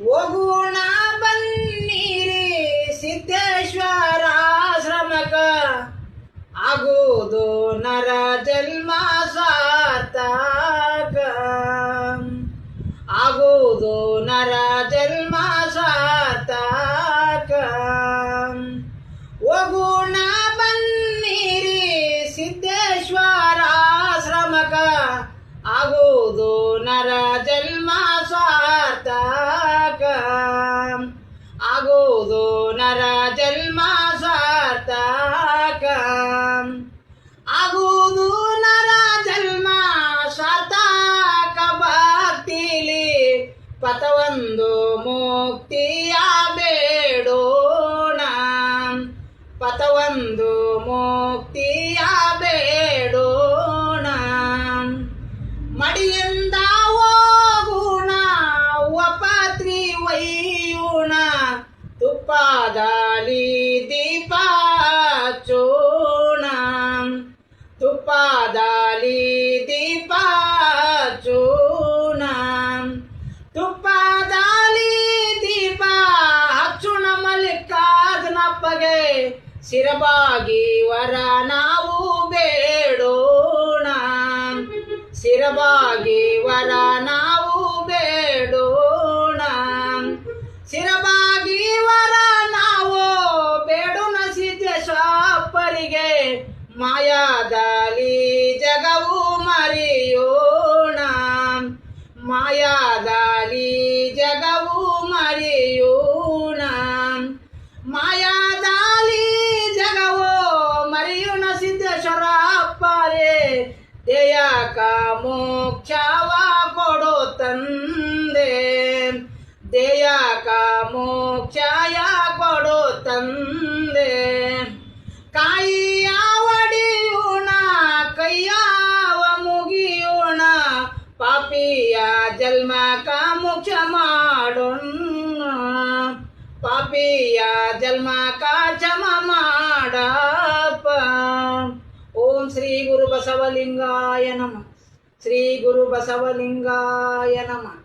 ಹೋಗೋಣ ಬನ್ನಿರಿ ಸಿದ್ದೇಶ್ವರಾಶ್ರಮಕ, ಆಗುವುದು ನರ ಜನ್ಮ ಸಾರ್ಥಕ, ಆಗುವುದು ನರ ಜನ್ಮ ಸಾರ್ಥಕ. ಹೋಗೋಣ ಬನ್ನಿರಿ ಸಿದ್ದೇಶ್ವರಾಶ್ರಮಕ, ಆಗುವುದು ನರ ಜನ್ಮ ಸಾರ್ಥಕ, ಆಗುವುದು ನರ ಜನ್ಮ ಸಾರ್ಥಕ, ಆಗುವುದು ನರ ಜನ್ಮ ಸಾರ್ಥಕ. ಭಕ್ತಿಲಿ ಪಥವೊಂದು ಮುಕ್ತಿಯ ಬೇಡೋಣ, ಪಥವೊಂದು ಮುಕ್ತಿಯ ಬೇಡೋಣ. ಮಡಿಯಿಂದ ಹೋಗೋಣ ಒಪತ್ರಿ ಒಯ್ಯೋಣ, ತುಪ್ಪದಲ್ಲಿ ದೀಪ ಹಚ್ಚೋಣ, ತುಪ್ಪದಲ್ಲಿ ದೀಪ ಹಚ್ಚೋಣ, ತುಪ್ಪದಲ್ಲಿ ದೀಪ ಹಚ್ಚೋಣ. ಮಲ್ಲಿಕಾರ್ಜುನಪ್ಪಗೆ ಶಿರಬಾಗಿ ವರ ನಾವು ಬೇಡೋಣ, ಶಿರಬಾಗಿ ವರ ನಾವು ಬೇಡೋಣ, ಶಿರಬಾಗಿ ವರ ನಾವು ಬೇಡೋಣ. ಸಿದ್ದೇಶ್ವರಪ್ಪರಿಗೆ ಮಾಯಾದಲ್ಲಿ ಜಗವು ಮರೆಯೋಣ, ಮಾಯಾದಲ್ಲಿ ಜಗವು ಮರೆಯೋಣ, ಮಾಯಾದಲ್ಲಿ ಜಗವು ಮರೆಯೋಣ. ಸಿದ್ದೇಶ್ವರಪ್ಪರೇ ದೇಯಕ ಮೋಕ್ಷವ ಕೊಡೋ ತಂದೆ, ದೇಯಕ ಮೋಕ್ಷಯ ಕೊಡೋ ತಂದೆ. ಕಾಯಿಯ ಒಡೆಯೋಣ ಕೈಯಾವ ಮುಗಿಯೋಣ, ಪಾಪಿಯ ಜನ್ಮಕ ಮೋಕ್ಷ ಮಾಡೋಣ, ಪಾಪಿಯ ಜನ್ಮಕ ಕ್ಷಮ ಮಾಡಪ್ಪ. ಓಂ ಶ್ರೀ ಗುರು ಬಸವಲಿಂಗಾಯ ನಮಃ, ಶ್ರೀ ಗುರು ಬಸವಲಿಂಗಾಯ ನಮಃ.